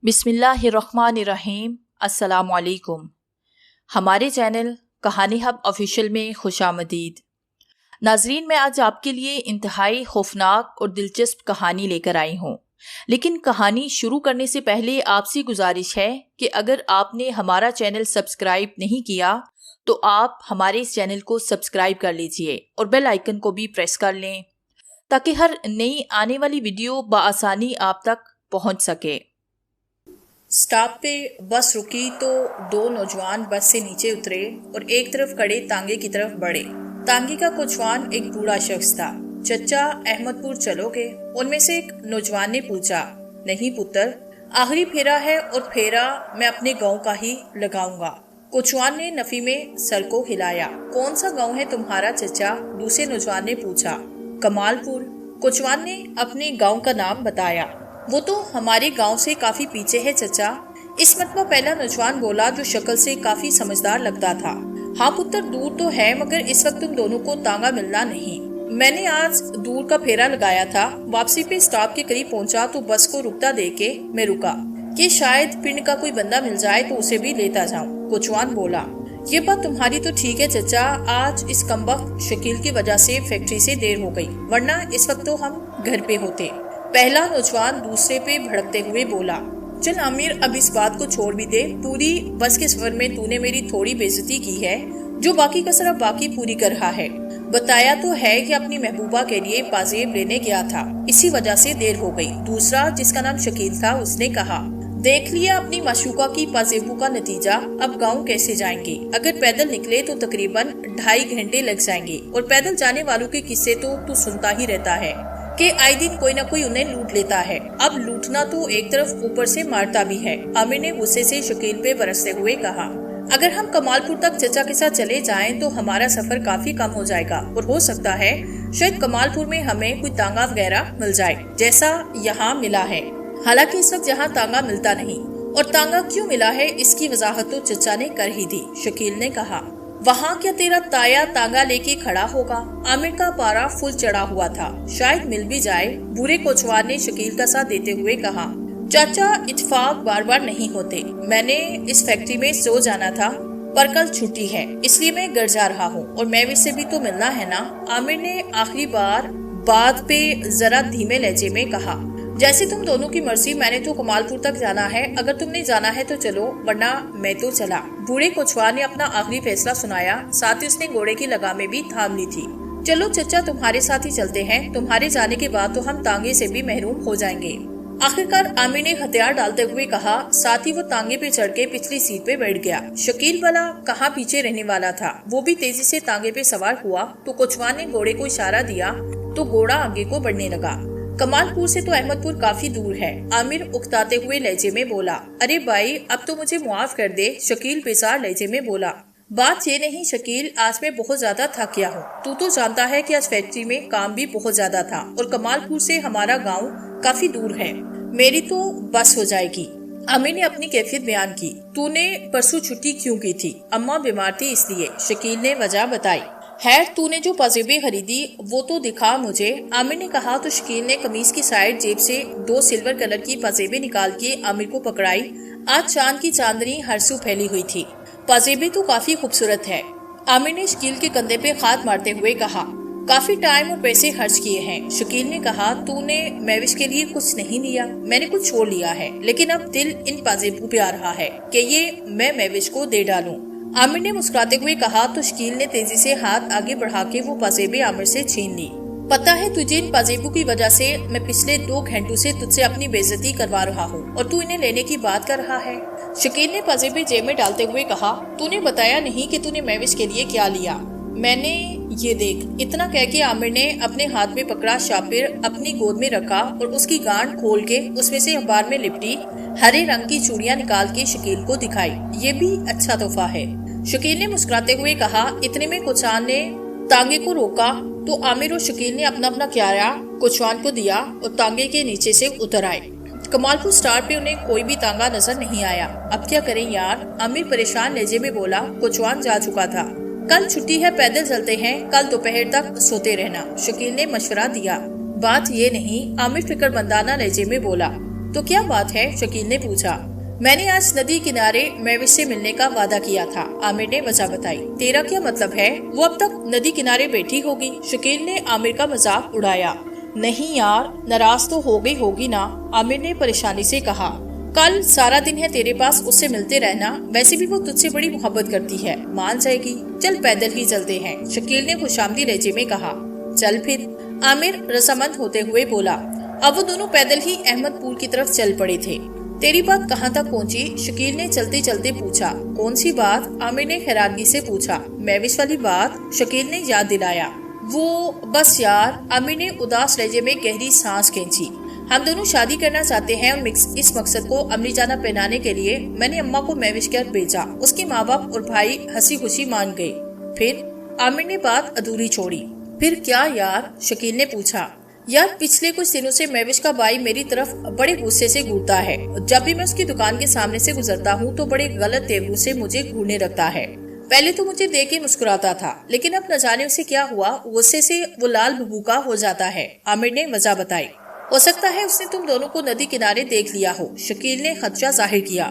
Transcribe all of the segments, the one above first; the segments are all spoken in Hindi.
बिस्मिल्लाहिर्रहमानिर्रहीम। अस्सलामुअलैकुम। हमारे चैनल कहानी हब ऑफिशियल में खुशामदीद। नाजरीन, मैं आज आपके लिए इंतहाई खौफनाक और दिलचस्प कहानी लेकर आई हूँ। लेकिन कहानी शुरू करने से पहले आपसे गुजारिश है कि अगर आपने हमारा चैनल सब्सक्राइब नहीं किया तो आप हमारे इस चैनल को सब्सक्राइब कर लीजिए और बेल आइकन को भी प्रेस कर लें ताकि हर नई आने वाली वीडियो बआसानी आप तक पहुँच सके। स्टॉप पे बस रुकी तो दो नौजवान बस से नीचे उतरे और एक तरफ खड़े तांगे की तरफ बढ़े। तांगे का कोचवान एक बूढ़ा शख्स था। चचा, अहमदपुर चलोगे? उनमें से एक नौजवान ने पूछा। नहीं पुत्र, आखिरी फेरा है और फेरा मैं अपने गांव का ही लगाऊंगा। कोचवान ने नफी में सर को हिलाया। कौन सा गांव है तुम्हारा चचा? दूसरे नौजवान ने पूछा। कमालपुर। कोचवान ने अपने गांव का नाम बताया। वो तो हमारे गांव से काफी पीछे है चचा। इस मरतबा पहला नौजवान बोला, जो शक्ल से काफी समझदार लगता था। हाँ पुत्र, दूर तो है मगर इस वक्त तुम दोनों को तांगा मिलना नहीं। मैंने आज दूर का फेरा लगाया था। वापसी पे स्टॉप के करीब पहुंचा तो बस को रुकता देख के मैं रुका कि शायद पिंड का कोई बंदा मिल जाए तो उसे भी लेता जाऊं। कोचवान बोला। ये बात तुम्हारी तो ठीक है चचा, आज इस कमबख्त शकील की वजह से फैक्ट्री से देर हो गई, वरना इस वक्त तो हम घर पे होते। पहला नौजवान दूसरे पे भड़कते हुए बोला। चल आमिर, अब इस बात को छोड़ भी दे। पूरी बस के सफर में तूने मेरी थोड़ी बेइज्जती की है, जो बाकी कसर अब बाकी पूरी कर रहा है। बताया तो है कि अपनी महबूबा के लिए पाजेब लेने गया था, इसी वजह से देर हो गई। दूसरा, जिसका नाम शकील था, उसने कहा, देख लिया अपनी माशूका की पाजेबों का नतीजा। अब गाँव कैसे जाएंगे? अगर पैदल निकले तो तकरीबन 2.5 घंटे लग जाएंगे। और पैदल जाने वालों के किस्से तो तू सुनता ही रहता है कि आए दिन कोई न कोई उन्हें लूट लेता है। अब लूटना तो एक तरफ ऊपर से मारता भी है। आमिर ने गुस्से से शकील पे बरसते हुए कहा। अगर हम कमालपुर तक चचा के साथ चले जाएं तो हमारा सफर काफी कम हो जाएगा और हो सकता है शायद कमालपुर में हमें कोई तांगा वगैरह मिल जाए, जैसा यहाँ मिला है। हालांकि इस वक्त यहाँ तांगा मिलता नहीं, और तांगा क्यों मिला है इसकी वजाहत तो चचा ने कर ही दी। शकील ने कहा। वहाँ क्या तेरा ताया तांगा लेके खड़ा होगा? आमिर का पारा फुल चढ़ा हुआ था, शायद मिल भी जाए। बूढ़े कोचवान ने शकील का साथ देते हुए कहा। चाचा, इत्तेफाक बार बार नहीं होते। मैंने इस फैक्ट्री में सो जाना था पर कल छुट्टी है, इसलिए मैं घर जा रहा हूँ। और मैं से भी तो मिलना है ना? आमिर ने आखिरी बार बात पे जरा धीमे लहजे में कहा। जैसे तुम दोनों की मर्जी, मैंने तो कमालपुर तक जाना है। अगर तुमने जाना है तो चलो, वरना मैं तो चला। बूढ़े कोचवान ने अपना आखिरी फैसला सुनाया, साथ ही उसने घोड़े की लगामें भी थाम ली थी। चलो चचा, तुम्हारे साथ ही चलते हैं। तुम्हारे जाने के बाद तो हम तांगे से भी महरूम हो जाएंगे। आखिरकार आमिर ने हथियार डालते हुए कहा। साथ ही वो तांगे पे चढ़ के पिछली सीट पे बैठ गया। शकील वाला कहाँ पीछे रहने वाला था, वो भी तेजी से तांगे पे सवार हुआ तो कोचवान ने घोड़े को इशारा दिया तो घोड़ा आगे को बढ़ने लगा। कमालपुर से तो अहमदपुर काफी दूर है। आमिर उकताते हुए लहजे में बोला। अरे भाई, अब तो मुझे मुआफ कर दे। शकील बेजार लहजे में बोला। बात ये नहीं शकील, आज मैं बहुत ज्यादा थक गया हूँ। तू तो जानता है कि आज फैक्ट्री में काम भी बहुत ज्यादा था और कमालपुर से हमारा गांव काफी दूर है। मेरी तो बस हो जाएगी। आमिर ने अपनी कैफियत बयान की। तूने परसों छुट्टी क्यों की थी? अम्मा बीमार थी इसलिए, शकील ने वजह बताई। खैर, तूने जो पाजेबें खरीदी वो तो दिखा मुझे। आमिर ने कहा तो शकील ने कमीज की साइड जेब से 2 सिल्वर कलर की पाजेबें निकाल के आमिर को पकड़ाई। आज चांद की चांदनी हर सू फैली हुई थी। पाजेबें तो काफी खूबसूरत है। आमिर ने शकील के कंधे पे हाथ मारते हुए कहा। काफी टाइम और पैसे खर्च किए हैं। शकील ने कहा। तूने मैविश के लिए कुछ नहीं लिया? मैंने कुछ छोड़ लिया है, लेकिन अब दिल इन पाजेबों पे आ रहा है कि ये मैं मैविश को दे डालूं। आमिर ने मुस्कुराते हुए कहा तो शकील ने तेजी से हाथ आगे बढ़ा के वो पाजेबें आमिर से छीन ली। पता है तुझे, इन पाजेबों की वजह से मैं पिछले 2 घंटों से तुझसे अपनी बेइज्जती करवा रहा हूँ और तू इन्हें लेने की बात कर रहा है। शकील ने पाजेबें जेब में डालते हुए कहा। तूने बताया नहीं कि तूने मैविश के लिए क्या लिया। मैंने ये देख। इतना कह के आमिर ने अपने हाथ में पकड़ा शापिर अपनी गोद में रखा और उसकी गांठ खोल के उसमें से अखबार में लिपटी हरे रंग की चूड़ियां निकाल के शकील को दिखाई। ये भी अच्छा तोहफा है, शकील ने मुस्कुराते हुए कहा। इतने में कोचवान ने तांगे को रोका तो आमिर और शकील ने अपना अपना क्यारा कोचवान को दिया और तांगे के नीचे से उतर आए। कमालपुर स्टार पे उन्हें कोई भी तांगा नजर नहीं आया। अब क्या करें यार? आमिर परेशान लहजे में बोला। कोचवान जा चुका था। कल छुट्टी है, पैदल चलते हैं। कल दोपहर तक सोते रहना, शकील ने मशवरा दिया। बात ये नहीं, आमिर फिक्रमंदाना लहजे में बोला। तो क्या बात है? शकील ने पूछा। मैंने आज नदी किनारे महविश से मिलने का वादा किया था, आमिर ने वजह बताई। तेरा क्या मतलब है? वो अब तक नदी किनारे बैठी होगी। शकील ने आमिर का मजाक उड़ाया। नहीं यार, नाराज तो हो गई होगी ना, आमिर ने परेशानी से कहा। कल सारा दिन है तेरे पास, उससे मिलते रहना। वैसे भी वो तुझसे बड़ी मोहब्बत करती है, मान जाएगी। चल पैदल ही चलते हैं, शकील ने खुशामदी लहजे में कहा। चल फिर, आमिर रजामंद होते हुए बोला। अब वो दोनों पैदल ही अहमदपुर की तरफ चल पड़े थे। तेरी बात कहाँ तक पहुँची? शकील ने चलते चलते पूछा। कौन सी बात? आमिर ने हैरानगी से पूछा। महविश वाली बात, शकील ने याद दिलाया। वो बस यार, आमिर ने उदास लहजे में गहरी सांस खींची। हम दोनों शादी करना चाहते हैं और इस मकसद को अमली जाना पहनाने के लिए मैंने अम्मा को महविश कर भेजा। उसके माँ बाप और भाई हंसी खुशी मान गए। फिर? आमिर ने बात अधूरी छोड़ी। फिर क्या यार? शकील ने पूछा। यार, पिछले कुछ दिनों से महविश का भाई मेरी तरफ बड़े गुस्से से घूरता है। जब भी मैं उसकी दुकान के सामने से गुजरता हूँ तो बड़े गलत तेवरों से मुझे घूरने लगता है। पहले तो मुझे देख के मुस्कुराता था, लेकिन अब न जाने उसे क्या हुआ, गुस्से से वो लाल भभूका हो जाता है, आमिर ने वजह बताई। हो सकता है उसने तुम दोनों को नदी किनारे देख लिया हो, शकील ने खदशा जाहिर किया।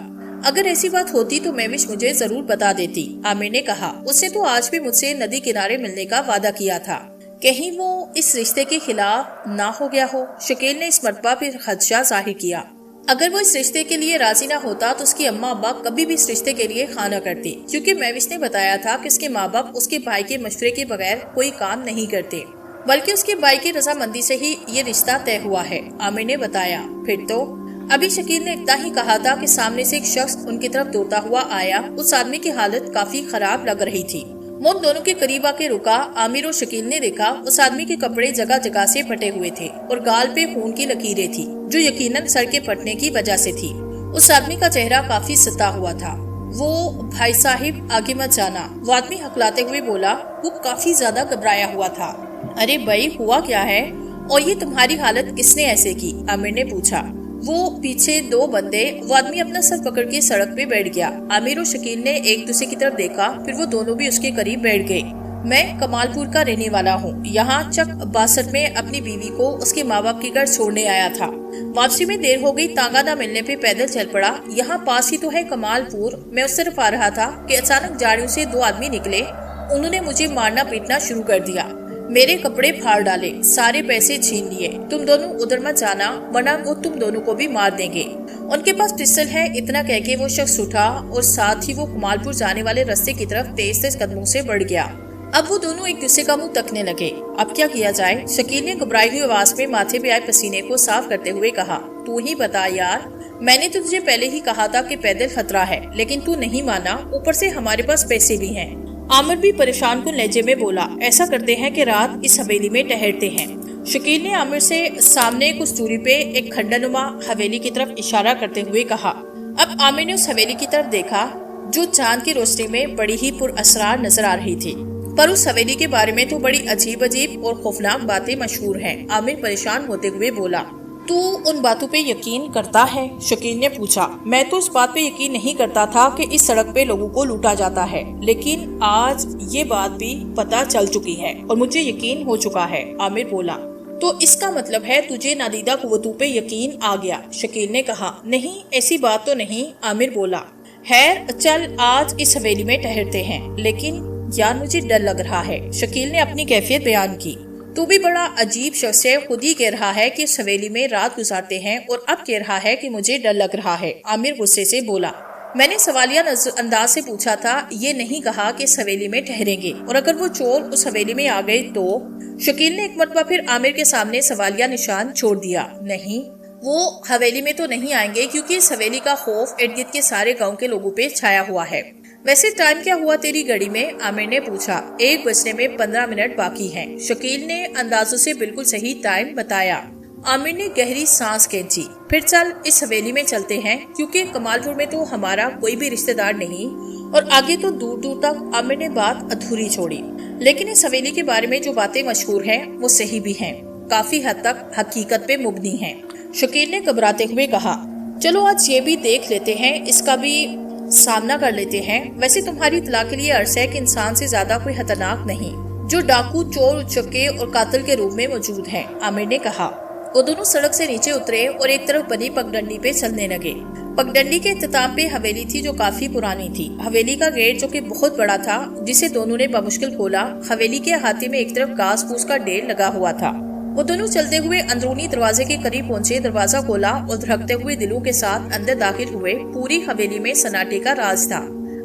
अगर ऐसी बात होती तो महविश मुझे जरूर बता देती, आमिर ने कहा। उसने तो आज भी मुझसे नदी किनारे मिलने का वादा किया था। कहीं वो इस रिश्ते के खिलाफ ना हो गया हो, शकील ने इस मरतबा फिर खदशा जाहिर किया। अगर वो इस रिश्ते के लिए राजी ना होता तो उसकी अम्मा अब्बा कभी भी इस रिश्ते के लिए हाँ न करती, क्योंकि महविश ने बताया था कि उसके माँ बाप उसके भाई के मशवरे के बगैर कोई काम नहीं करते, बल्कि उसके भाई की रजामंदी से ही ये रिश्ता तय हुआ है, आमिर ने बताया। फिर तो? अभी शकील ने इतना ही कहा था कि सामने से एक शख्स उनकी तरफ दौड़ता हुआ आया। उस आदमी की हालत काफी खराब लग रही थी। वो दोनों के करीब आके रुका। आमिर और शकील ने देखा उस आदमी के कपड़े जगह जगह से फटे हुए थे और गाल पे खून की लकीरें थी, जो यकीनन सर के फटने की वजह से थी। उस आदमी का चेहरा काफी सता हुआ था। वो भाई साहिब, आगे मत जाना, वो आदमी हकलाते हुए बोला। वो काफी ज्यादा घबराया हुआ था। अरे भाई, हुआ क्या है और ये तुम्हारी हालत किसने ऐसे की? आमिर ने पूछा। वो पीछे दो बंदे। वो आदमी अपना सर पकड़ के सड़क पे बैठ गया। आमिर और शकील ने एक दूसरे की तरफ देखा, फिर वो दोनों भी उसके करीब बैठ गए। मैं कमालपुर का रहने वाला हूँ। यहाँ चक 62 में अपनी बीवी को उसके माँ बाप के घर छोड़ने आया था। वापसी में देर हो गई, तांगा न मिलने पे पैदल चल पड़ा। यहाँ पास ही तो है कमालपुर। मैं उस तरफ आ रहा था कि अचानक झाड़ियों से दो आदमी निकले। उन्होंने मुझे मारना पीटना शुरू कर दिया, मेरे कपड़े फाड़ डाले, सारे पैसे छीन लिए। तुम दोनों उधर मत जाना, वरना वो तुम दोनों को भी मार देंगे। उनके पास पिस्टल है। इतना कह के वो शख्स उठा और साथ ही वो कमालपुर जाने वाले रास्ते की तरफ तेज तेज कदमों से बढ़ गया। अब वो दोनों एक दूसरे का मुंह तकने लगे। अब क्या किया जाए? शकील ने घबराई हुई आवाज में माथे पे आए पसीने को साफ करते हुए कहा। तू ही बता यार, मैंने तो तुझे पहले ही कहा था कि पैदल खतरा है, लेकिन तू नहीं माना। ऊपर से हमारे पास पैसे भी हैं। आमिर भी परेशान कुन लहजे में बोला। ऐसा करते हैं कि रात इस हवेली में ठहरते हैं। शकील ने आमिर से सामने कुछ दूरी पे एक खंडनुमा हवेली की तरफ इशारा करते हुए कहा। अब आमिर ने उस हवेली की तरफ देखा, जो चांद की रोशनी में बड़ी ही पुरअसरार नजर आ रही थी। पर उस हवेली के बारे में तो बड़ी अजीब अजीब और खौफनाक बातें मशहूर हैं। आमिर परेशान होते हुए बोला। तू उन बातों पे यकीन करता है? शकील ने पूछा। मैं तो इस बात पे यकीन नहीं करता था कि इस सड़क पे लोगों को लूटा जाता है, लेकिन आज ये बात भी पता चल चुकी है और मुझे यकीन हो चुका है, आमिर बोला। तो इसका मतलब है तुझे नादीदा कुव्वतों पे यकीन आ गया? शकील ने कहा। नहीं, ऐसी बात तो नहीं, आमिर बोला। खैर चल, आज इस हवेली में ठहरते हैं, लेकिन यार मुझे डर लग रहा है, शकील ने अपनी कैफियत बयान की। तू भी बड़ा अजीब शख्स है, खुद ही कह रहा है कि इस हवेली में रात गुजारते हैं और अब कह रहा है कि मुझे डर लग रहा है, आमिर गुस्से से बोला। मैंने सवालिया अंदाज से पूछा था, ये नहीं कहा कि इस हवेली में ठहरेंगे, और अगर वो चोर उस हवेली में आ गए तो? शकील ने एक मरतबा फिर आमिर के सामने सवालिया निशान छोड़ दिया। नहीं, वो हवेली में तो नहीं आएंगे, क्योंकि इस हवेली का खौफ इर्द गिर्द के सारे गाँव के लोगों पे छाया हुआ है। वैसे टाइम क्या हुआ तेरी घड़ी में? आमिर ने पूछा। 1 बजने में 15 मिनट बाकी हैं। शकील ने अंदाजों से बिल्कुल सही टाइम बताया। आमिर ने गहरी सांस खींची। फिर चल इस हवेली में चलते हैं, क्योंकि कमालपुर में तो हमारा कोई भी रिश्तेदार नहीं, और आगे तो दूर दूर तक। आमिर ने बात अधूरी छोड़ी। लेकिन इस हवेली के बारे में जो बातें मशहूर हैं वो सही भी हैं, काफी हद तक हकीकत पे मुबनी हैं, शकील ने घबराते हुए कहा। चलो आज ये भी देख लेते हैं, इसका भी सामना कर लेते हैं। वैसे तुम्हारी इत्तला के लिए अर्ज है कि इंसान से ज्यादा कोई खतरनाक नहीं, जो डाकू, चोर, उचक्के और कातिल के रूप में मौजूद है, आमिर ने कहा। वो दोनों सड़क से नीचे उतरे और एक तरफ बनी पगडंडी पे चलने लगे। पगडंडी के इख्तिताम पे हवेली थी जो काफी पुरानी थी। हवेली का गेट जो कि बहुत बड़ा था, जिसे दोनों ने बमुश्किल खोला। हवेली के अहाते में एक तरफ घास फूस का ढेर लगा हुआ था। वो दोनों चलते हुए अंदरूनी दरवाजे के करीब पहुंचे, दरवाजा खोला और धड़कते हुए दिलों के साथ अंदर दाखिल हुए। पूरी हवेली में सन्नाटे का राज था।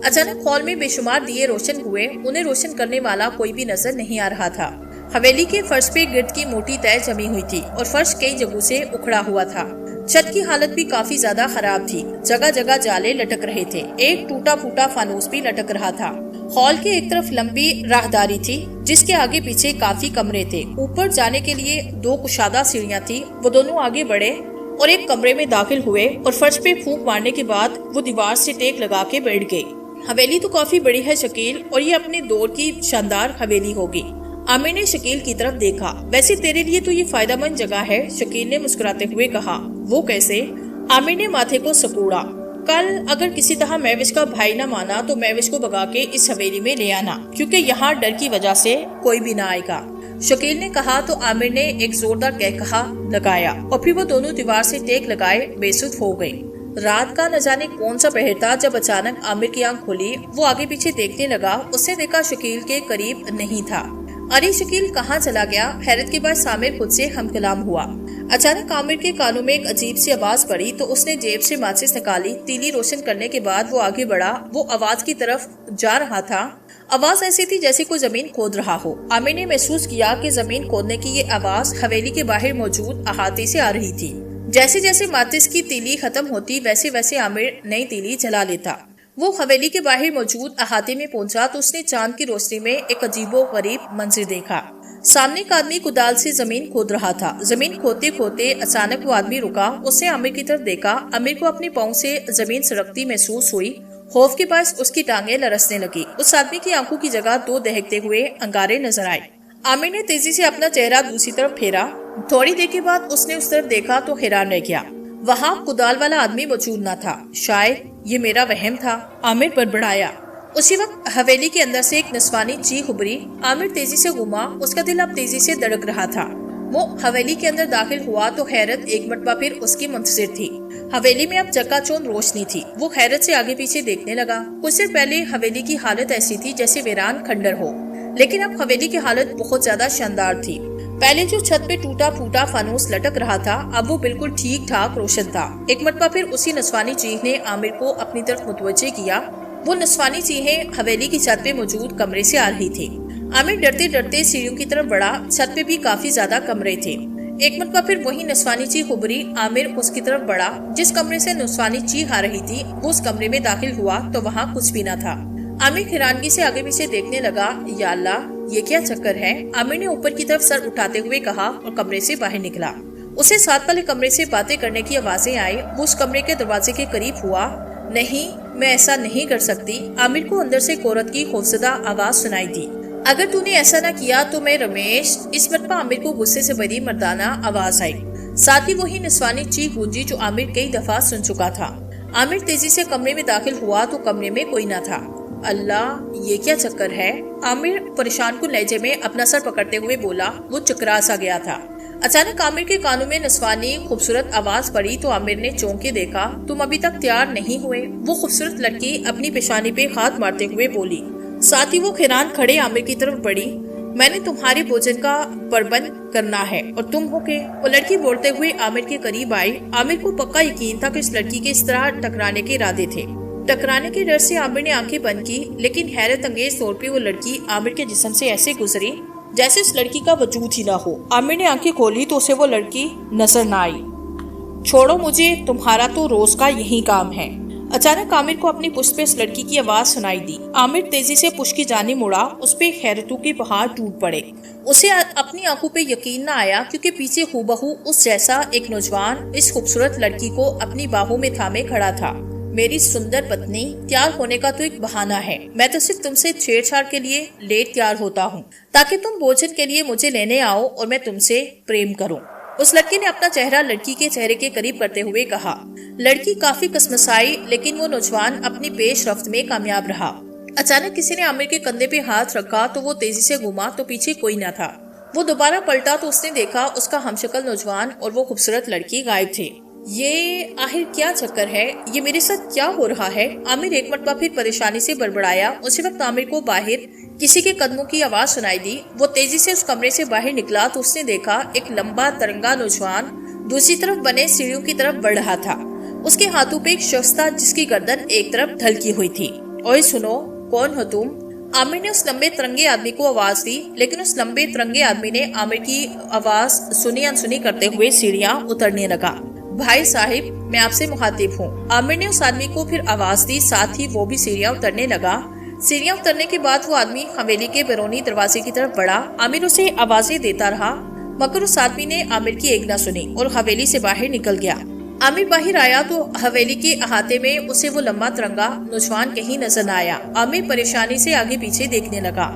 अचानक हॉल में बेशुमार दिए रोशन हुए। उन्हें रोशन करने वाला कोई भी नजर नहीं आ रहा था। हवेली के फर्श पे गिर्द की मोटी तय जमी हुई थी और फर्श कई जगहों से उखड़ा हुआ था। छत की हालत भी काफी ज्यादा खराब थी। जगह जगह जाले लटक रहे थे। एक टूटा फूटा फानूस भी लटक रहा था। हॉल के एक तरफ लंबी राहदारी थी, जिसके आगे पीछे काफी कमरे थे। ऊपर जाने के लिए 2 कुशादा सीढ़ियां थी। वो दोनों आगे बढ़े और एक कमरे में दाखिल हुए और फर्श पे फूंक मारने के बाद वो दीवार से टेक लगा के बैठ गए। हवेली तो काफी बड़ी है शकील, और ये अपने दौर की शानदार हवेली होगी। आमिर ने शकील की तरफ देखा। वैसे तेरे लिए तो ये फायदेमंद जगह है, शकील ने मुस्कुराते हुए कहा। वो कैसे? आमिर ने माथे को सकोड़ा। कल अगर किसी तरह महविश का भाई न माना तो महविश को भगा के इस हवेली में ले आना, क्योंकि यहाँ डर की वजह से कोई भी ना आएगा, शकील ने कहा। तो आमिर ने एक जोरदार कहकहा लगाया और फिर वो दोनों दीवार से टेक लगाए बेसुध हो गए। रात का न जाने कौन सा पहर था जब अचानक आमिर की आंख खुली। वो आगे पीछे देखने लगा। उसने देखा शकील के करीब नहीं था। अरे शकील कहाँ चला गया? हैरत के बाद आमिर खुद से हमकलाम हुआ। अचानक आमिर के कानों में एक अजीब सी आवाज पड़ी तो उसने जेब से माचिस निकाली। तीली रोशन करने के बाद वो आगे बढ़ा। वो आवाज की तरफ जा रहा था। आवाज ऐसी थी जैसे कोई जमीन खोद रहा हो। आमिर ने महसूस किया कि जमीन खोदने की ये आवाज हवेली के बाहर मौजूद अहाते से आ रही थी। जैसे जैसे माचिस की तीली खत्म होती वैसे वैसे आमिर नई तीली जला लेता। वो हवेली के बाहर मौजूद अहाते में पहुंचा तो उसने चांद की रोशनी में एक अजीबो गरीब मंजर देखा। सामने एक आदमी कुदाल से जमीन खोद रहा था। जमीन खोदते खोदते अचानक वो आदमी रुका। उसने आमिर की तरफ देखा। आमिर को अपने पाँव से जमीन सरकती महसूस हुई। खौफ के पास उसकी टांगें लरसने लगी। उस आदमी की आंखों की जगह 2 दहकते हुए अंगारे नजर आए। आमिर ने तेजी से अपना चेहरा दूसरी तरफ फेरा। थोड़ी देर के बाद उसने उस तरफ देखा तो हैरान रह गया। वहाँ कुदाल वाला आदमी मौजूद न था। शायद ये मेरा वहम था, आमिर बड़बड़ाया। उसी वक्त हवेली के अंदर से एक नस्वानी चीख उभरी। आमिर तेजी से घूमा। उसका दिल अब तेजी से धड़क रहा था। वो हवेली के अंदर दाखिल हुआ तो हैरत एक मरतबा फिर उसकी मुंतजिर थी। हवेली में अब चकाचौंध रोशनी थी। वो हैरत से आगे पीछे देखने लगा। कुछ देर पहले हवेली की हालत ऐसी थी जैसे वीरान खंडर हो, लेकिन अब हवेली की हालत बहुत ज्यादा शानदार थी। पहले जो छत पे टूटा फूटा फानूस लटक रहा था, अब वो बिल्कुल ठीक ठाक रोशन था। एक मरतबा फिर उसी नस्वानी चीख ने आमिर को अपनी तरफ मुतवज्जे किया। वो नस्वानी चीखें हवेली की छत पे मौजूद कमरे से आ रही थी। आमिर डरते डरते सीढ़ियों की तरफ बढ़ा। छत पे भी काफी ज्यादा कमरे थे। एक मरतबा फिर वही नस्वानी चीख उभरी। आमिर उसकी तरफ बढ़ा। जिस कमरे से नस्वानी चीख आ रही थी वो उस कमरे में दाखिल हुआ तो वहाँ कुछ भी न था। आमिर हैरानगी से आगे पीछे देखने लगा। या अल्लाह, ये क्या चक्कर है? आमिर ने ऊपर की तरफ सर उठाते हुए कहा और कमरे से बाहर निकला। उसे साथ वाले कमरे से बातें करने की आवाजें आई। वो उस कमरे के दरवाजे के करीब हुआ। नहीं, मैं ऐसा नहीं कर सकती। आमिर को अंदर से एक औरत की खौफजदा आवाज सुनाई दी। अगर तूने ऐसा न किया तो मैं रमेश। इस मरतबा आमिर को गुस्से से भरी मर्दाना आवाज आई। साथ ही वही निस्वानी चीख गूंजी जो आमिर कई दफा सुन चुका था। आमिर तेजी से कमरे में दाखिल हुआ तो कमरे में कोई न था। अल्लाह, ये क्या चक्कर है? आमिर परेशान कुन लहजे में अपना सर पकड़ते हुए बोला। वो चकरा सा गया था। अचानक आमिर के कानों में नस्वानी खूबसूरत आवाज पड़ी तो आमिर ने चौंक के देखा। तुम अभी तक तैयार नहीं हुए? वो खूबसूरत लड़की अपनी पेशानी पे हाथ मारते हुए बोली। साथ ही वो हैरान खड़े आमिर की तरफ बढ़ी। मैंने तुम्हारे भोजन का प्रबंध करना है और तुम हो के? वो लड़की बोलते हुए आमिर के करीब आई। आमिर को पक्का यकीन था कि इस लड़की के इस तरह टकराने के इरादे थे। टकराने के डर से आमिर ने आंखें बंद की, लेकिन हैरत अंगेज तौर पे वो लड़की आमिर के जिस्म से ऐसे गुजरी जैसे उस लड़की का वजूद ही ना हो। आमिर ने आंखें खोली तो उसे वो लड़की नजर न आई। छोड़ो मुझे, तुम्हारा तो रोज का यही काम है। अचानक आमिर को अपनी पुश्त पे उस लड़की की आवाज सुनाई दी। आमिर तेजी से पुश्त की जानिब मुड़ा। उस पे हैरतों के पहाड़ टूट पड़े। उसे अपनी आंखों पे यकीन न आया, क्योंकि पीछे हूबहू उस जैसा एक नौजवान इस खूबसूरत लड़की को अपनी बाहों में थामे खड़ा था। मेरी सुंदर पत्नी, तैयार होने का तो एक बहाना है। मैं तो सिर्फ तुमसे छेड़छाड़ के लिए लेट तैयार होता हूँ, ताकि तुम भोजन के लिए मुझे लेने आओ और मैं तुमसे प्रेम करूँ। उस लड़की ने अपना चेहरा लड़की के चेहरे के करीब करते हुए कहा। लड़की काफी कसमसाई, लेकिन वो नौजवान अपनी पेश रफ्त में कामयाब रहा। अचानक किसी ने आमिर के कंधे पे हाथ रखा तो वो तेजी से घूमा तो पीछे कोई न था। वो दोबारा पलटा तो उसने देखा उसका हमशक्ल नौजवान और वो खूबसूरत लड़की गायब थे। ये आखिर क्या चक्कर है, ये मेरे साथ क्या हो रहा है? आमिर एक मरतबा फिर परेशानी से बड़बड़ाया। उसी वक्त आमिर को बाहर किसी के कदमों की आवाज सुनाई दी। वो तेजी से उस कमरे से बाहर निकला तो उसने देखा एक लंबा तिरंगा नौजवान दूसरी तरफ बने सीढ़ियों की तरफ बढ़ रहा था। उसके हाथों पे एक शख्स था जिसकी गर्दन एक तरफ ढलकी हुई थी। ओए सुनो, कौन हो तुम? आमिर ने उस लंबे तिरंगे आदमी को आवाज दी, लेकिन उस लंबे तिरंगे आदमी ने आमिर की आवाज सुनी अनसुनी करते हुए सीढ़ियां उतरने लगा। भाई साहिब, मैं आपसे मुखातिब हूँ। आमिर ने उस आदमी को फिर आवाज दी, साथ ही वो भी सीढ़ियां उतरने लगा। सीढ़ियां उतरने के बाद वो आदमी हवेली के बैरूनी दरवाजे की तरफ बढ़ा। आमिर उसे आवाजें देता रहा, मगर उस आदमी ने आमिर की एक न सुनी और हवेली से बाहर निकल गया। आमिर बाहर आया तो हवेली के अहाते में उसे वो लंबा तिरंगा नौजवान कहीं नजर न आया। आमिर परेशानी से आगे पीछे देखने लगा।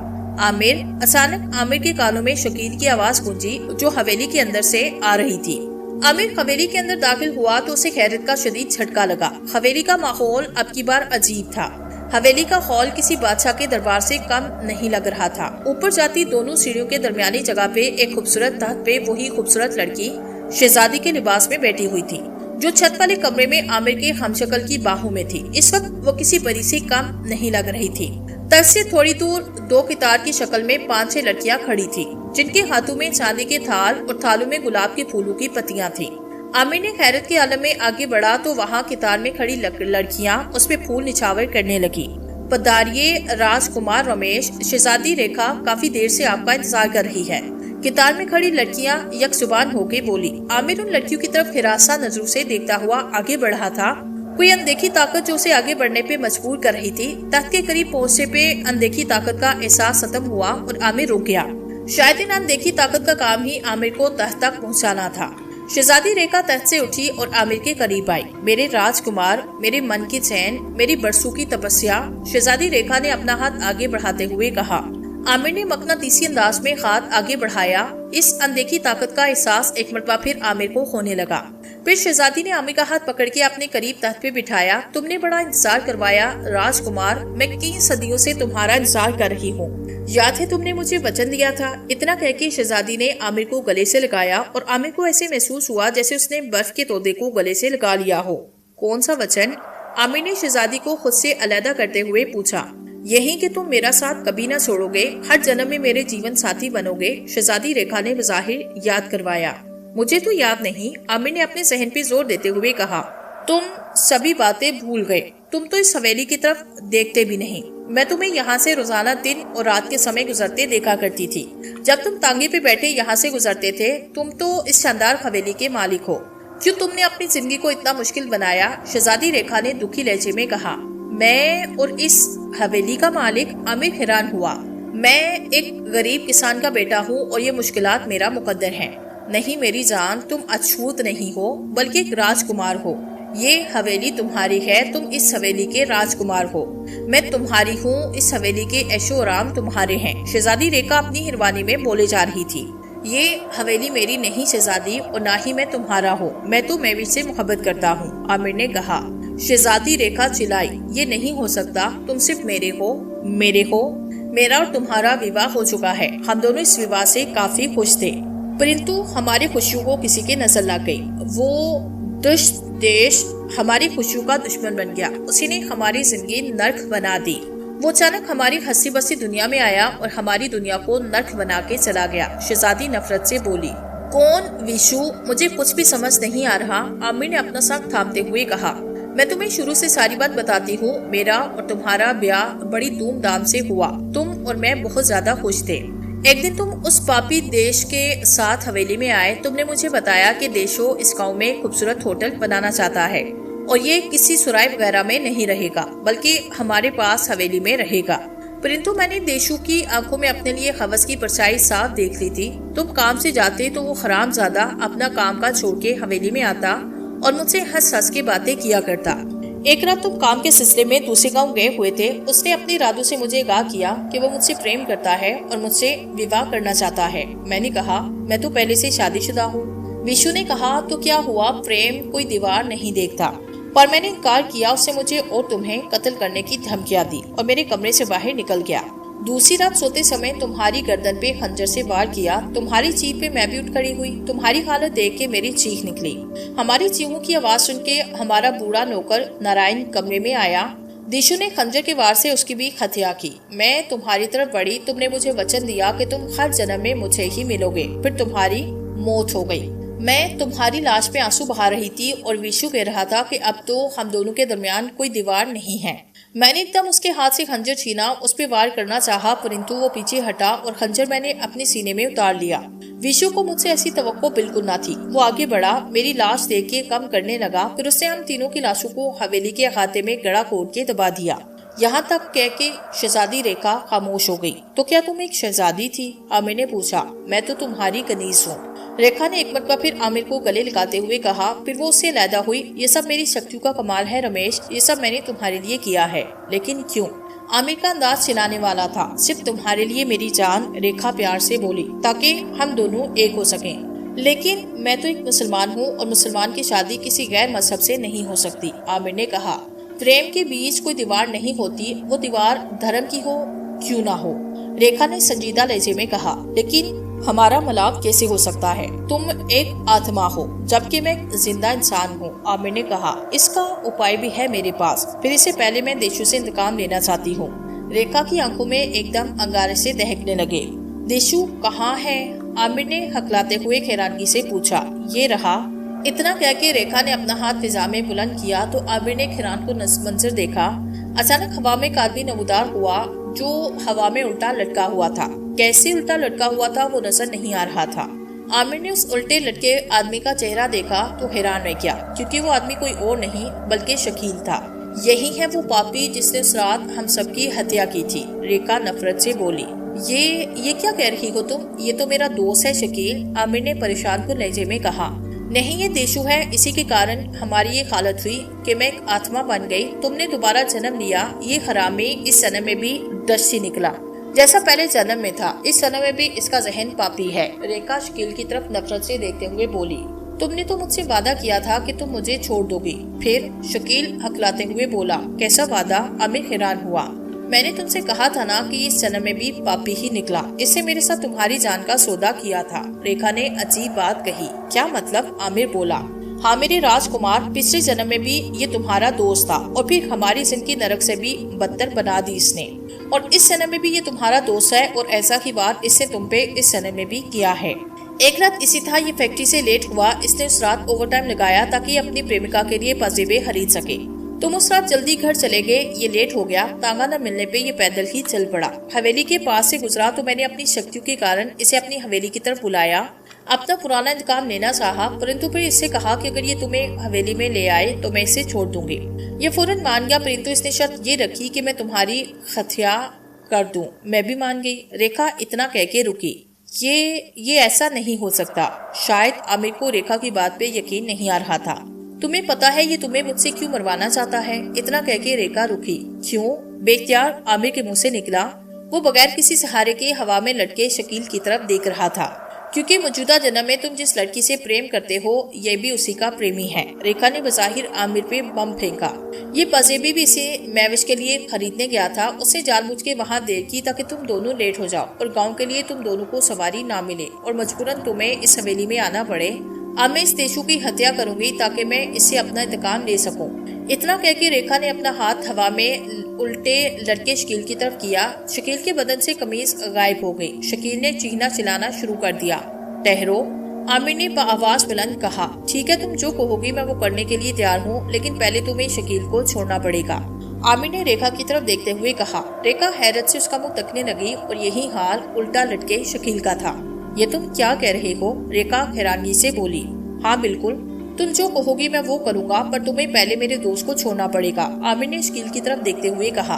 अचानक आमिर के कानों में शकील की आवाज गूंजी जो हवेली के अंदर से आ रही थी। आमिर हवेली के अंदर दाखिल हुआ तो उसे खैरत का शदीद झटका लगा। हवेली का माहौल अब की बार अजीब था। हवेली का हॉल किसी बादशाह के दरबार से कम नहीं लग रहा था। ऊपर जाती दोनों सीढ़ियों के दरमियानी जगह पे एक खूबसूरत तख्त पे वही खूबसूरत लड़की शहजादी के लिबास में बैठी हुई थी, जो छत वाले कमरे में आमिर के हमशक्ल की बाहों में थी। इस वक्त वो किसी परी से कम नहीं लग रही थी। तख्त से थोड़ी दूर दो कितार की शक्ल में 5-6 लड़कियां खड़ी थी, जिनके हाथों में चांदी के थाल और थालों में गुलाब के फूलों की पत्तियां थी। आमिर ने खैरत के आलम में आगे बढ़ा तो वहाँ कितार में खड़ी लड़कियां उस पे फूल निछावर करने लगी। पधारिये राजकुमार रमेश, शहजादी रेखा काफी देर से आपका इंतजार कर रही है। कितार में खड़ी लड़कियां यकजुबान होके बोली। आमिर उन लड़कियों की तरफ हिरासा नजरों से देखता हुआ आगे बढ़ा था। कोई अनदेखी ताकत जो उसे आगे बढ़ने पे मजबूर कर रही थी। तख्त के करीब पहुँचने पे अनदेखी ताकत का एहसास खत्म हुआ और आमिर रुक गया। शायद इन अनदेखी ताकत का काम ही आमिर को तख्त तक पहुँचाना था। शहजादी रेखा तख्त से उठी और आमिर के करीब आई। मेरे राजकुमार, मेरे मन की चैन, मेरी बरसों की तपस्या, शहजादी रेखा ने अपना हाथ आगे बढ़ाते हुए कहा। आमिर ने मकनातीसी अंदाज में हाथ आगे बढ़ाया। इस अनदेखी ताकत का एहसास एक मरतबा फिर आमिर को होने लगा। फिर शहजादी ने आमिर का हाथ पकड़ के अपने करीब तख्त पे बिठाया। तुमने बड़ा इंतजार करवाया राजकुमार, मैं कई सदियों से तुम्हारा इंतजार कर रही हूँ। याद है तुमने मुझे वचन दिया था। इतना कह के शहजादी ने आमिर को गले से लगाया और आमिर को ऐसे महसूस हुआ जैसे उसने बर्फ के तोते को गले से लगा लिया हो। कौन सा वचन? आमिर ने शहजादी को खुद से अलहदा करते हुए पूछा। यही कि तुम मेरा साथ कभी न छोड़ोगे, हर जन्म में मेरे जीवन साथी बनोगे, शहजादी रेखा ने बज़ाहिर याद करवाया। मुझे तो याद नहीं, आमिर ने अपने जहन पे जोर देते हुए कहा। तुम सभी बातें भूल गए। तुम तो इस हवेली की तरफ देखते भी नहीं। मैं तुम्हें यहाँ से रोजाना दिन और रात के समय गुजरते देखा करती थी। जब तुम तांगे पे बैठे यहाँ से गुजरते थे। तुम तो इस शानदार हवेली के मालिक हो। क्यों तुमने अपनी जिंदगी को इतना मुश्किल बनाया? शहजादी रेखा ने दुखी लहजे में कहा। मैं और इस हवेली का मालिक? आमिर हैरान हुआ। मैं एक गरीब किसान का बेटा हूँ और ये मुश्किलात मेरा मुकद्दर है। नहीं मेरी जान, तुम अछूत नहीं हो बल्कि एक राजकुमार हो। ये हवेली तुम्हारी है, तुम इस हवेली के राजकुमार हो। मैं तुम्हारी हूँ, इस हवेली के ऐशो आराम तुम्हारे हैं। शहजादी रेखा अपनी हिरवानी में बोले जा रही थी। ये हवेली मेरी नहीं शहजादी, और ना ही मैं तुम्हारा हूँ। मैं तो मेविश से मोहब्बत करता हूँ, आमिर ने कहा। शहजादी रेखा चिल्लाई। ये नहीं हो सकता, तुम सिर्फ मेरे हो। मेरा और तुम्हारा विवाह हो चुका है। हम दोनों इस विवाह से काफी खुश थे, परंतु हमारी खुशियों को किसी के नजर लग गई। वो दुष्ट देश हमारी खुशियों का दुश्मन बन गया। उसी ने हमारी जिंदगी नर्क बना दी। वो अचानक हमारी हंसी बसी दुनिया में आया और हमारी दुनिया को नर्क बना के चला गया। शहजादी नफरत से बोली। कौन? विशु? मुझे कुछ भी समझ नहीं आ रहा, आमिर ने अपना साथ थामते हुए कहा। मैं तुम्हें शुरू से सारी बात बताती हूँ। मेरा और तुम्हारा ब्याह बड़ी धूमधाम से हुआ। तुम और मैं बहुत ज्यादा खुश थे। एक दिन तुम उस पापी देश के साथ हवेली में आए। तुमने मुझे बताया कि देशो इस गांव में खूबसूरत होटल बनाना चाहता है और ये किसी सुराय वगैरह में नहीं रहेगा, बल्कि हमारे पास हवेली में रहेगा। परंतु मैंने देशो की आंखों में अपने लिए हवस की परछाई साफ देख ली थी। तुम काम से जाते तो वो हरामजादा अपना काम काज छोड़ के हवेली में आता और मुझसे हंस हंस के बातें किया करता। एक रात तुम काम के सिलसिले में दूसरे गांव गए हुए थे। उसने अपनी इरादों से मुझे आगाह किया कि वो मुझसे प्रेम करता है और मुझसे विवाह करना चाहता है। मैंने कहा, मैं तो पहले से शादीशुदा हूँ। विशु ने कहा, तो क्या हुआ? प्रेम कोई दीवार नहीं देखता। पर मैंने इनकार किया। उससे मुझे और तुम्हें कत्ल करने की धमकियां दी और मेरे कमरे से बाहर निकल गया। दूसरी रात सोते समय तुम्हारी गर्दन पे खंजर से वार किया। तुम्हारी चीख पे मैं भी उठ खड़ी हुई। तुम्हारी हालत देख के मेरी चीख निकली। हमारी चीखों की आवाज सुन के हमारा बूढ़ा नौकर नारायण कमरे में आया। दिशु ने खंजर के वार से उसकी भी हत्या की। मैं तुम्हारी तरफ बढ़ी। तुमने मुझे वचन दिया कि तुम हर जन्म में मुझे ही मिलोगे। फिर तुम्हारी मौत हो गई। मैं तुम्हारी लाश पे आंसू बहा रही थी और विशु कह रहा था कि अब तो हम दोनों के दरमियान कोई दीवार नहीं है। मैंने एकदम उसके हाथ से खंजर छीना, उस पे वार करना चाहा, परंतु वो पीछे हटा और खंजर मैंने अपने सीने में उतार लिया। विशु को मुझसे ऐसी तवक्को बिल्कुल ना थी। वो आगे बढ़ा, मेरी लाश देख के कम करने लगा। फिर उसने हम तीनों की लाशों को हवेली के अहाते में गड़ा कोट के दबा दिया। यहाँ तक कह के शहजादी रेखा खामोश हो गई। तो क्या तुम एक शहजादी थी? आमिर ने पूछा। मैं तो तुम्हारी कनीज हूँ। रेखा ने एक मरतबा फिर आमिर को गले लगाते हुए कहा। फिर वो उससे अलहदा हुई। ये सब मेरी शक्तियों का कमाल है रमेश, ये सब मैंने तुम्हारे लिए किया है। लेकिन क्यों? आमिर का अंदाज चिल्लाने वाला था। सिर्फ तुम्हारे लिए मेरी जान, रेखा प्यार से बोली, ताकि हम दोनों एक हो सकें। लेकिन मैं तो एक मुसलमान हूँ और मुसलमान की शादी किसी गैर मजहब से नहीं हो सकती। आमिर ने कहा। प्रेम के बीच कोई दीवार नहीं होती, वो दीवार धर्म की हो क्यों ना हो। रेखा ने संजीदा लहजे में कहा। लेकिन हमारा मिलाप कैसे हो सकता है? तुम एक आत्मा हो जबकि मैं जिंदा इंसान हूँ। आमिर ने कहा। इसका उपाय भी है मेरे पास। फिर इससे पहले मैं देशु से इंतकाम लेना चाहती हूँ। रेखा की आंखों में एकदम अंगारे से दहकने लगे। देशु कहाँ है? आमिर ने हकलाते हुए हैरानगी से पूछा। ये रहा। इतना कह के रेखा ने अपना हाथ फिजा में बुलंद किया तो आमिर ने हैरान को मंजर देखा। अचानक हवा में एक आदमी नमूदार हुआ जो हवा में उल्टा लटका हुआ था। कैसे उल्टा लटका हुआ था वो नजर नहीं आ रहा था। आमिर ने उस उल्टे लटके आदमी का चेहरा देखा तो हैरान रह गया, क्योंकि वो आदमी कोई और नहीं बल्कि शकील था। यही है वो पापी जिसने उस रात हम सबकी हत्या की थी। रेखा नफरत से बोली। ये क्या कह रही हो तुम? ये तो मेरा दोस्त है शकील। आमिर ने परेशान को लहजे में कहा। नहीं, ये देशु है। इसी के कारण हमारी ये हालत हुई कि मैं एक आत्मा बन गई। तुमने दोबारा जन्म लिया। ये हरामी इस जन्म में भी दस्ती निकला जैसा पहले जन्म में था। इस जन्म में भी इसका जहन पापी है। रेखा शकील की तरफ नफरत से देखते हुए बोली। तुमने तो मुझसे वादा किया था कि तुम मुझे छोड़ दोगी। फिर शकील हकलाते हुए बोला। कैसा वादा? आमिर हैरान हुआ। मैंने तुमसे कहा था ना कि इस जन्म में भी पापी ही निकला। इससे मेरे साथ तुम्हारी जान का सौदा किया था। रेखा ने अजीब बात कही। क्या मतलब? आमिर बोला। हाँ मेरे राजकुमार, पिछले जन्म में भी ये तुम्हारा दोस्त था और फिर हमारी जिंदगी नरक से भी बदतर बना दी इसने, और इस जन्म में भी ये तुम्हारा दोस्त है और ऐसा ही बात इसने तुम पे इस जन्म में भी किया है। एक रात इसी था ये फैक्ट्री से लेट हुआ। इसने उस रात ओवरटाइम लगाया ताकि अपनी प्रेमिका के लिए पाजेबे खरीद सके। तुम उस रात जल्दी घर चले गए। ये लेट हो गया। तांगा न मिलने पे ये पैदल ही चल पड़ा। हवेली के पास से गुजरा तो मैंने अपनी शक्तियों के कारण इसे अपनी हवेली की तरफ बुलाया। अपना पुराना इंतकाम लेना चाहा, परंतु फिर इससे कहा कि अगर ये तुम्हें हवेली में ले आए तो मैं इसे छोड़ दूंगी। ये फौरन मान गया, परंतु इसने शर्त ये रखी कि मैं तुम्हारी हत्या कर दूं। मैं भी मान गई। रेखा इतना कह के रुकी। ये ऐसा नहीं हो सकता। शायद आमिर को रेखा की बात पे यकीन नहीं आ रहा था। तुम्हें पता है ये तुम्हें मुझसे क्यों मरवाना चाहता है? इतना कह के रेखा रुकी। क्यों? बेख्तियार आमिर के मुंह से निकला। वो बगैर किसी सहारे के हवा में लटके शकील की तरफ देख रहा था। क्योंकि मौजूदा जन्म में तुम जिस लड़की से प्रेम करते हो ये भी उसी का प्रेमी है। रेखा ने बज़ाहिर आमिर पे बम फेंका। ये पजेबी भी इसे मैविश के लिए खरीदने गया था। उसने जानबूझ के वहाँ देर की ताकि तुम दोनों लेट हो जाओ और गाँव के लिए तुम दोनों को सवारी ना मिले और मजबूरन तुम्हें इस हवेली में आना पड़े। अब मैं इस देशु की हत्या करूंगी ताकि मैं इससे अपना इंतकाम ले सकूं। इतना कह के रेखा ने अपना हाथ हवा में उल्टे लटके शकील की तरफ किया। शकील के बदन से कमीज गायब हो गई। शकील ने चीखना चिल्लाना शुरू कर दिया। ठहरो, आमिर ने आवाज बुलंद कहा। ठीक है, तुम जो कहोगी मैं वो करने के लिए तैयार हूँ, लेकिन पहले तुम्हें शकील को छोड़ना पड़ेगा। आमिर ने रेखा की तरफ देखते हुए कहा। रेखा हैरत से उसका मुंह तकने लगी और यही हाल उल्टा लटके शकील का था। ये तुम क्या कह रहे हो? रेखा हैरानी से बोली। हाँ बिल्कुल, तुम जो कहोगी मैं वो करूँगा, पर तुम्हें पहले मेरे दोस्त को छोड़ना पड़ेगा। आमिर ने शकील की तरफ देखते हुए कहा।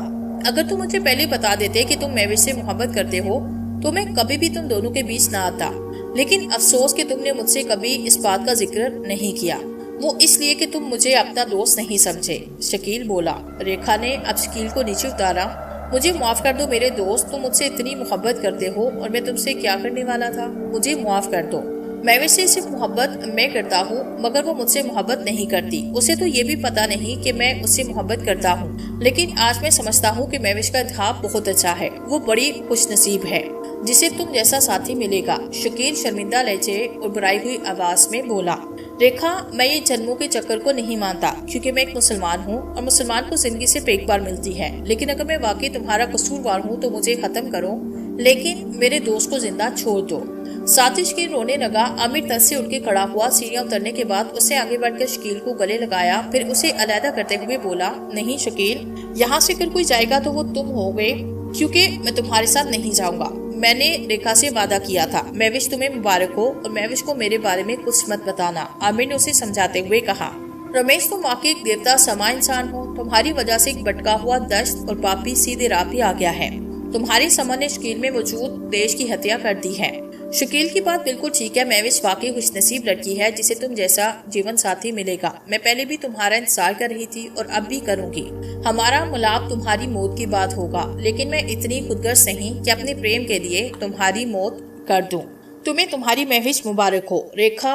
अगर तुम मुझे पहले बता देते कि तुम मैविश से मोहब्बत करते हो तो मैं कभी भी तुम दोनों के बीच ना आता, लेकिन अफसोस कि तुमने मुझसे कभी इस बात का जिक्र नहीं किया। वो इसलिए कि तुम मुझे अपना दोस्त नहीं समझे। शकील बोला। रेखा ने अब शकील को नीचे उतारा। मुझे माफ कर दो मेरे दोस्त, तुम मुझसे इतनी मोहब्बत करते हो और मैं तुमसे क्या करने वाला था? मुझे माफ कर दो। महविश से सिर्फ मोहब्बत मैं करता हूँ, मगर वो मुझसे मोहब्बत नहीं करती। उसे तो ये भी पता नहीं कि मैं उससे मोहब्बत करता हूँ। लेकिन आज मैं समझता हूँ कि महविश का इंतखाब बहुत अच्छा है। वो बड़ी खुशनसीब है जिसे तुम जैसा साथी मिलेगा। शकील शर्मिंदा लहजे और बुराई हुई आवाज में बोला, रेखा, मैं ये जन्मों के चक्कर को नहीं मानता, क्योंकि मैं एक मुसलमान हूँ और मुसलमान को जिंदगी सिर्फ एक बार मिलती है। लेकिन अगर मैं वाकई तुम्हारा कसूरवार हूँ तो मुझे खत्म करो, लेकिन मेरे दोस्त को जिंदा छोड़ दो। साथी शकील रोने लगा। आमिर तस से उठ के खड़ा हुआ। सीढ़ियां उतरने के बाद उसने आगे बढ़कर शकील को गले लगाया, फिर उसे अलहदा करते हुए बोला, नहीं शकील, यहाँ से अगर कोई जाएगा तो वो तुम होगे, क्योंकि मैं तुम्हारे साथ नहीं जाऊंगा। मैंने रेखा से वादा किया था। महविश तुम्हें मुबारक हो और महविश को मेरे बारे में कुछ मत बताना, आमिर ने उसे समझाते हुए कहा। रमेश, तुम वाकई एक देवता समा इंसान हो। तुम्हारी वजह से एक भटका हुआ दस्त और पापी सीधे राह पे आ गया है। तुम्हारी समझ ने शकील में मौजूद देश की हत्या कर दी है। शकील की बात बिल्कुल ठीक है। महविश वाकई खुशनसीब लड़की है जिसे तुम जैसा जीवन साथी मिलेगा। मैं पहले भी तुम्हारा इंतजार कर रही थी और अब भी करूंगी। हमारा मुलाप तुम्हारी मौत की बात होगा, लेकिन मैं इतनी खुदगर्ज नहीं कि अपने प्रेम के लिए तुम्हारी मौत कर दूं। तुम्हें तुम्हारी महविश मुबारक हो, रेखा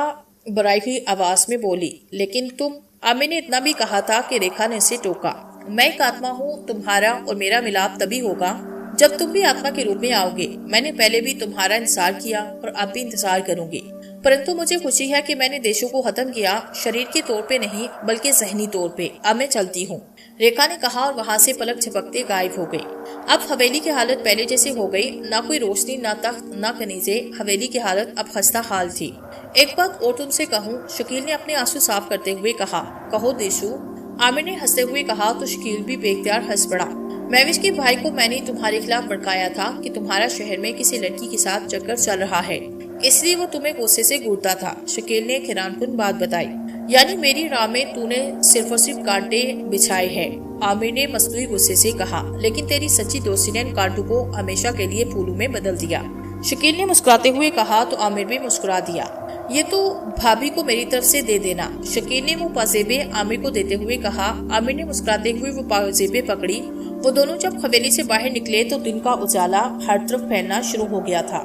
बुराई हुई आवाज में बोली। लेकिन तुम, आमिर ने इतना भी कहा था कि रेखा ने उसे टोका। मैं एक आत्मा हूँ। तुम्हारा और मेरा मिलाप तभी होगा जब तुम भी आत्मा के रूप में आओगे। मैंने पहले भी तुम्हारा इंतजार किया और अब भी इंतजार करूंगी, परंतु मुझे खुशी है कि मैंने देशों को खत्म किया, शरीर के तौर पे नहीं बल्कि जहनी तौर पे। अब मैं चलती हूँ, रेखा ने कहा और वहाँ से पलक झपकते गायब हो गई। अब हवेली की हालत पहले जैसे हो गई। ना कोई रोशनी, ना तख्त, ना कनीजे। हवेली की हालत अब खस्ता हाल थी। एक बात और तुमसे कहूँ, शकील ने अपने आंसू साफ करते हुए कहा। कहो देशु, आमिर ने हंसते हुए कहा तो शकील भी बेख्तियार हंस पड़ा। महविश के भाई को मैंने तुम्हारे खिलाफ भड़काया था कि तुम्हारा शहर में किसी लड़की के साथ चक्कर चल रहा है, इसलिए वो तुम्हें गुस्से से घूरता था। शकील ने हैरानकुन बात बताई। यानी मेरी राह में तूने सिर्फ और सिर्फ कांटे बिछाए हैं, आमिर ने मसनूई गुस्से से कहा। लेकिन तेरी सच्ची दोस्ती ने इन कांटों को हमेशा के लिए फूलों में बदल दिया। शकील ने मुस्कुराते हुए कहा तो आमिर भी मुस्कुरा दिया। ये तो भाभी को मेरी तरफ से दे देना, शकील ने वो पाजेबे आमिर को देते हुए कहा। आमिर ने मुस्कुराते हुए वो पाजेबे पकड़ी। वो दोनों जब हवेली से बाहर निकले तो दिन का उजाला हर तरफ फैलना शुरू हो गया था।